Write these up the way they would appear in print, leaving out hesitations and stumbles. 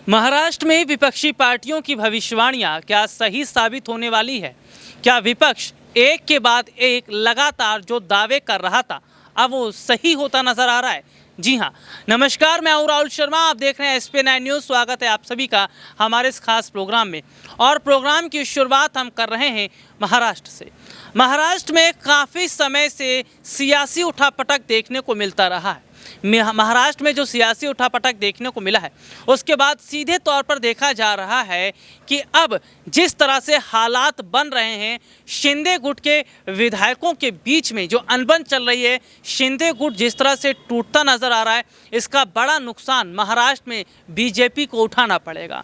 महाराष्ट्र में विपक्षी पार्टियों की भविष्यवाणियां क्या सही साबित होने वाली है? क्या विपक्ष एक के बाद एक लगातार जो दावे कर रहा था अब वो सही होता नजर आ रहा है? जी हाँ, नमस्कार, मैं हूं राहुल शर्मा, आप देख रहे हैं SP9 न्यूज़। स्वागत है आप सभी का हमारे इस खास प्रोग्राम में। और प्रोग्राम की शुरुआत हम कर रहे हैं महाराष्ट्र से। महाराष्ट्र में काफ़ी समय से सियासी उठापटक देखने को मिलता रहा है। महाराष्ट्र में जो सियासी उठापटक देखने को मिला है उसके बाद सीधे तौर पर देखा जा रहा है कि अब जिस तरह से हालात बन रहे हैं, शिंदे गुट के विधायकों के बीच में जो अनबन चल रही है, शिंदे गुट जिस तरह से टूटता नजर आ रहा है, इसका बड़ा नुकसान महाराष्ट्र में बीजेपी को उठाना पड़ेगा।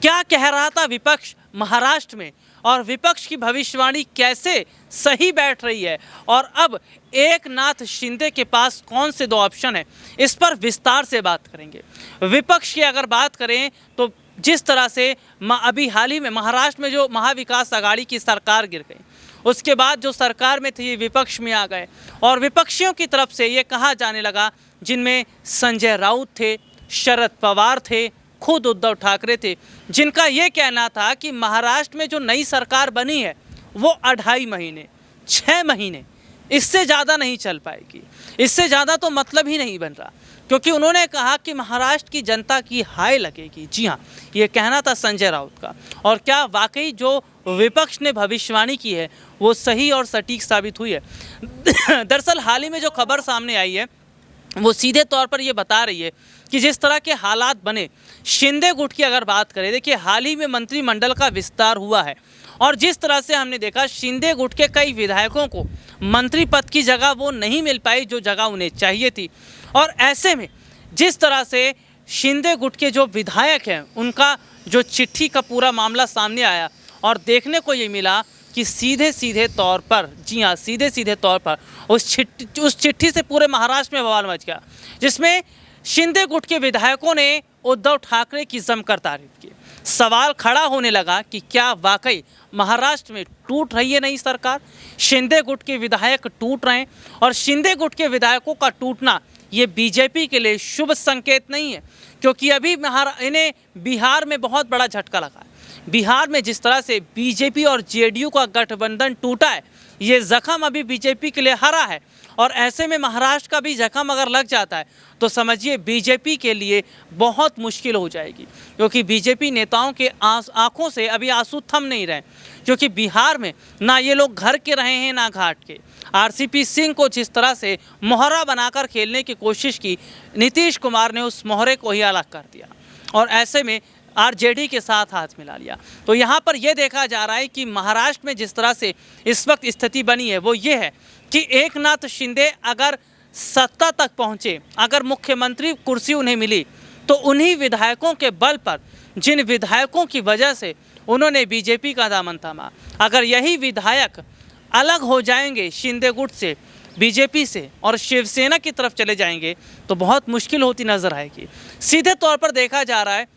क्या कह रहा था विपक्ष महाराष्ट्र में और विपक्ष की भविष्यवाणी कैसे सही बैठ रही है, और अब एकनाथ शिंदे के पास कौन से दो ऑप्शन है, इस पर विस्तार से बात करेंगे। विपक्ष की अगर बात करें तो जिस तरह से अभी हाल ही में महाराष्ट्र में जो महाविकास आघाड़ी की सरकार गिर गई, उसके बाद जो सरकार में थे विपक्ष में आ गए और विपक्षियों की तरफ से ये कहा जाने लगा, जिनमें संजय राउत थे, शरद पवार थे, खुद उद्धव ठाकरे थे, जिनका ये कहना था कि महाराष्ट्र में जो नई सरकार बनी है वो 2.5 महीने 6 महीने इससे ज़्यादा नहीं चल पाएगी, इससे ज़्यादा तो मतलब ही नहीं बन रहा, क्योंकि उन्होंने कहा कि महाराष्ट्र की जनता की हाय लगेगी। जी हाँ, ये कहना था संजय राउत का। और क्या वाकई जो विपक्ष ने भविष्यवाणी की है वो सही और सटीक साबित हुई है? दरअसल हाल ही में जो खबर सामने आई है वो सीधे तौर पर ये बता रही है कि जिस तरह के हालात बने, शिंदे गुट की अगर बात करें, देखिए हाल ही में मंत्रिमंडल का विस्तार हुआ है और जिस तरह से हमने देखा शिंदे गुट के कई विधायकों को मंत्री पद की जगह वो नहीं मिल पाई जो जगह उन्हें चाहिए थी। और ऐसे में जिस तरह से शिंदे गुट के जो विधायक हैं उनका जो चिट्ठी का पूरा मामला सामने आया और देखने को ये मिला कि सीधे सीधे तौर पर, जी हाँ, सीधे सीधे तौर पर उस चिट्ठी से पूरे महाराष्ट्र में बवाल मच गया, जिसमें शिंदे गुट के विधायकों ने उद्धव ठाकरे की जमकर तारीफ की। सवाल खड़ा होने लगा कि क्या वाकई महाराष्ट्र में टूट रही है नई सरकार? शिंदे गुट के विधायक टूट रहे हैं और शिंदे गुट के विधायकों का टूटना ये बीजेपी के लिए शुभ संकेत नहीं है, क्योंकि अभी इन्हें बिहार में बहुत बड़ा झटका लगा है। बिहार में जिस तरह से बीजेपी और जेडीयू का गठबंधन टूटा है, ये जख्म अभी बीजेपी के लिए हरा है और ऐसे में महाराष्ट्र का भी जख्म अगर लग जाता है तो समझिए बीजेपी के लिए बहुत मुश्किल हो जाएगी, क्योंकि बीजेपी नेताओं के आंखों से अभी आंसू थम नहीं रहे, क्योंकि बिहार में ना ये लोग घर के रहे हैं ना घाट के। RCP सिंह को जिस तरह से मोहरा बनाकर खेलने की कोशिश की, नीतीश कुमार ने उस मोहरे को ही अलग कर दिया और ऐसे में RJD के साथ हाथ मिला लिया। तो यहाँ पर यह देखा जा रहा है कि महाराष्ट्र में जिस तरह से इस वक्त स्थिति बनी है वो ये है कि एकनाथ शिंदे अगर सत्ता तक पहुँचे, अगर मुख्यमंत्री कुर्सी उन्हें मिली, तो उन्हीं विधायकों के बल पर, जिन विधायकों की वजह से उन्होंने बीजेपी का दामन थामा, अगर यही विधायक अलग हो जाएंगे शिंदे गुट से, बीजेपी से और शिवसेना की तरफ चले जाएंगे तो बहुत मुश्किल होती नजर आएगी। सीधे तौर पर देखा जा रहा है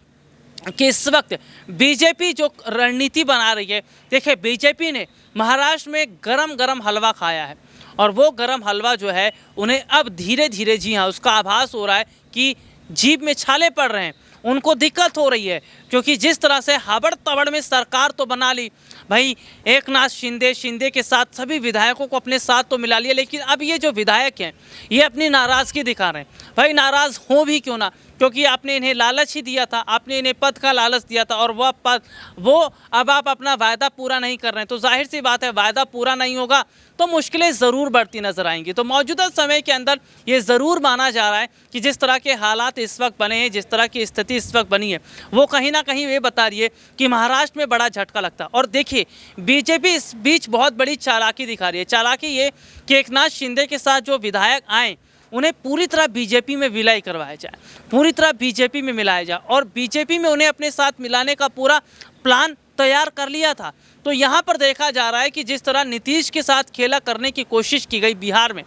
कि इस वक्त बीजेपी जो रणनीति बना रही है, देखिए बीजेपी ने महाराष्ट्र में गरम गरम हलवा खाया है और वो गरम हलवा जो है उन्हें अब धीरे धीरे, जी हाँ, उसका आभास हो रहा है कि जीभ में छाले पड़ रहे हैं, उनको दिक्कत हो रही है, क्योंकि जिस तरह से हबड़ तबड़ में सरकार तो बना ली भाई, एकनाथ शिंदे के साथ सभी विधायकों को अपने साथ तो मिला लिया, लेकिन अब ये जो विधायक हैं ये अपनी नाराज़गी दिखा रहे हैं। भाई नाराज़ हो भी क्यों ना, क्योंकि आपने इन्हें लालच ही दिया था, आपने इन्हें पद का लालच दिया था और वो अब आप अपना वायदा पूरा नहीं कर रहे हैं, तो जाहिर सी बात है वायदा पूरा नहीं होगा तो मुश्किलें ज़रूर बढ़ती नजर आएंगी। तो मौजूदा समय के अंदर ये ज़रूर माना जा रहा है कि जिस तरह के हालात इस वक्त बने हैं, जिस तरह की स्थिति इस वक्त बनी है, वो कहीं ना कहीं ये बता रही है कि महाराष्ट्र में बड़ा झटका लगता है। और देखिए बीजेपी इस बीच बहुत बड़ी चालाकी दिखा रही है। चालाकी ये कि एकनाथ शिंदे के साथ जो विधायक आए उन्हें पूरी तरह बीजेपी में विलय करवाया जाए, पूरी तरह बीजेपी में मिलाया जाए और बीजेपी में उन्हें अपने साथ मिलाने का पूरा प्लान तैयार कर लिया था। तो यहाँ पर देखा जा रहा है कि जिस तरह नीतीश के साथ खेला करने की कोशिश की गई बिहार में,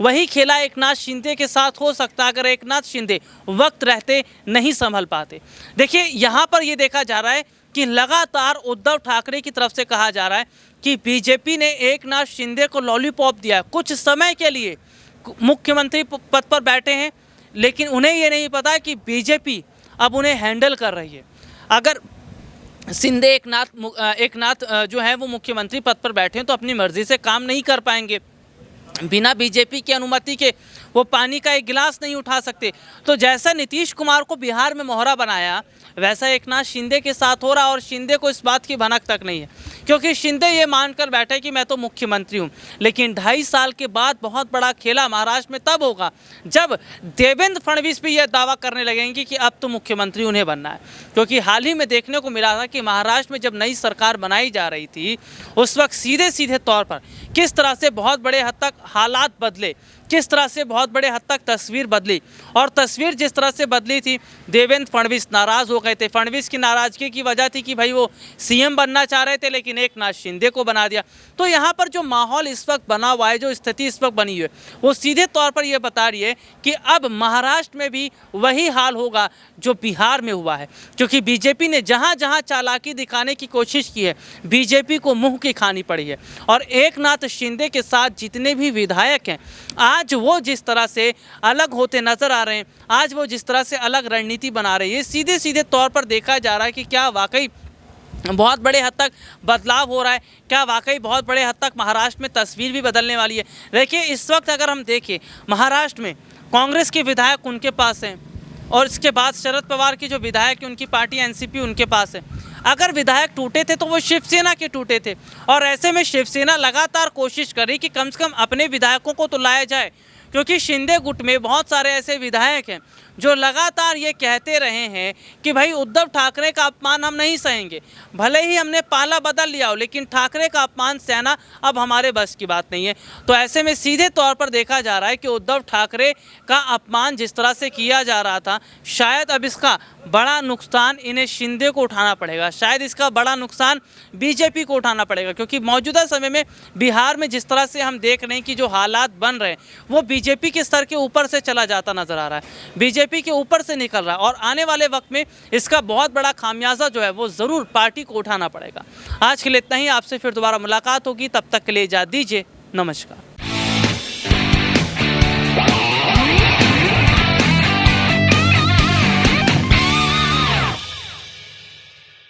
वही खेला एकनाथ शिंदे के साथ हो सकता है अगर एकनाथ शिंदे वक्त रहते नहीं संभल पाते। देखिए यहाँ पर ये देखा जा रहा है कि लगातार उद्धव ठाकरे की तरफ से कहा जा रहा है कि बीजेपी ने एकनाथ शिंदे को लॉलीपॉप दिया है, कुछ समय के लिए मुख्यमंत्री पद पर बैठे हैं, लेकिन उन्हें ये नहीं पता कि बीजेपी अब उन्हें हैंडल कर रही है। अगर शिंदे एकनाथ जो है वो मुख्यमंत्री पद पर बैठे हैं तो अपनी मर्जी से काम नहीं कर पाएंगे, बिना बीजेपी की अनुमति के वो पानी का एक गिलास नहीं उठा सकते। तो जैसा नीतीश कुमार को बिहार में मोहरा बनाया वैसा एकनाथ शिंदे के साथ हो रहा, और शिंदे को इस बात की भनक तक नहीं है, क्योंकि शिंदे ये मानकर बैठे कि मैं तो मुख्यमंत्री हूँ। लेकिन 2.5 साल के बाद बहुत बड़ा खेला महाराष्ट्र में तब होगा जब देवेंद्र फडणवीस भी यह दावा करने लगेंगे कि अब तो मुख्यमंत्री उन्हें बनना है। क्योंकि हाल ही में देखने को मिला था कि महाराष्ट्र में जब नई सरकार बनाई जा रही थी उस वक्त सीधे सीधे तौर पर किस तरह से बहुत बड़े हद तक हालात बदले, किस तरह से बहुत बड़े हद तक तस्वीर बदली। और तस्वीर जिस तरह से बदली थी, देवेंद्र फडणवीस नाराज़ हो गए थे। फडणवीस की नाराज़गी की वजह थी कि भाई वो सीएम बनना चाह रहे थे लेकिन एकनाथ शिंदे को बना दिया। तो यहाँ पर जो माहौल इस वक्त बना हुआ है, जो स्थिति इस वक्त बनी हुई है, वो सीधे तौर पर यह बता रही है कि अब महाराष्ट्र में भी वही हाल होगा जो बिहार में हुआ है। क्योंकि बीजेपी ने जहाँ जहाँ चालाकी दिखाने की कोशिश की है, बीजेपी को मुँह की खानी पड़ी है। और एकनाथ शिंदे के साथ जितने भी विधायक हैं, आज वो जिस तरह से अलग होते नजर आ रहे हैं, आज वो जिस तरह से अलग रणनीति बना रहे हैं, ये सीधे सीधे तौर पर देखा जा रहा है कि क्या वाकई बहुत बड़े हद तक बदलाव हो रहा है, क्या वाकई बहुत बड़े हद तक महाराष्ट्र में तस्वीर भी बदलने वाली है। देखिए इस वक्त अगर हम देखें महाराष्ट्र में कांग्रेस के विधायक उनके पास हैं, और इसके बाद शरद पवार की जो विधायक है उनकी पार्टी एनसीपी उनके पास है। अगर विधायक टूटे थे तो वो शिवसेना के टूटे थे, और ऐसे में शिवसेना लगातार कोशिश कर रही कि कम से कम अपने विधायकों को तो लाया जाए। क्योंकि शिंदे गुट में बहुत सारे ऐसे विधायक हैं जो लगातार ये कहते रहे हैं कि भाई उद्धव ठाकरे का अपमान हम नहीं सहेंगे, भले ही हमने पाला बदल लिया हो लेकिन ठाकरे का अपमान सहना अब हमारे बस की बात नहीं है। तो ऐसे में सीधे तौर पर देखा जा रहा है कि उद्धव ठाकरे का अपमान जिस तरह से किया जा रहा था, शायद अब इसका बड़ा नुकसान इन्हें शिंदे को उठाना पड़ेगा, शायद इसका बड़ा नुकसान बीजेपी को उठाना पड़ेगा। क्योंकि मौजूदा समय में बिहार में जिस तरह से हम देख रहे हैं कि जो हालात बन रहे हैं वो बीजेपी के स्तर के ऊपर से चला जाता नजर आ रहा है, बीजेपी के ऊपर से निकल रहा है, और आने वाले वक्त में इसका बहुत बड़ा खामियाजा जो है वो ज़रूर पार्टी को उठाना पड़ेगा। आज के लिए इतना ही, आपसे फिर दोबारा मुलाकात होगी, तब तक के लिए इजाज़त दीजिए, नमस्कार।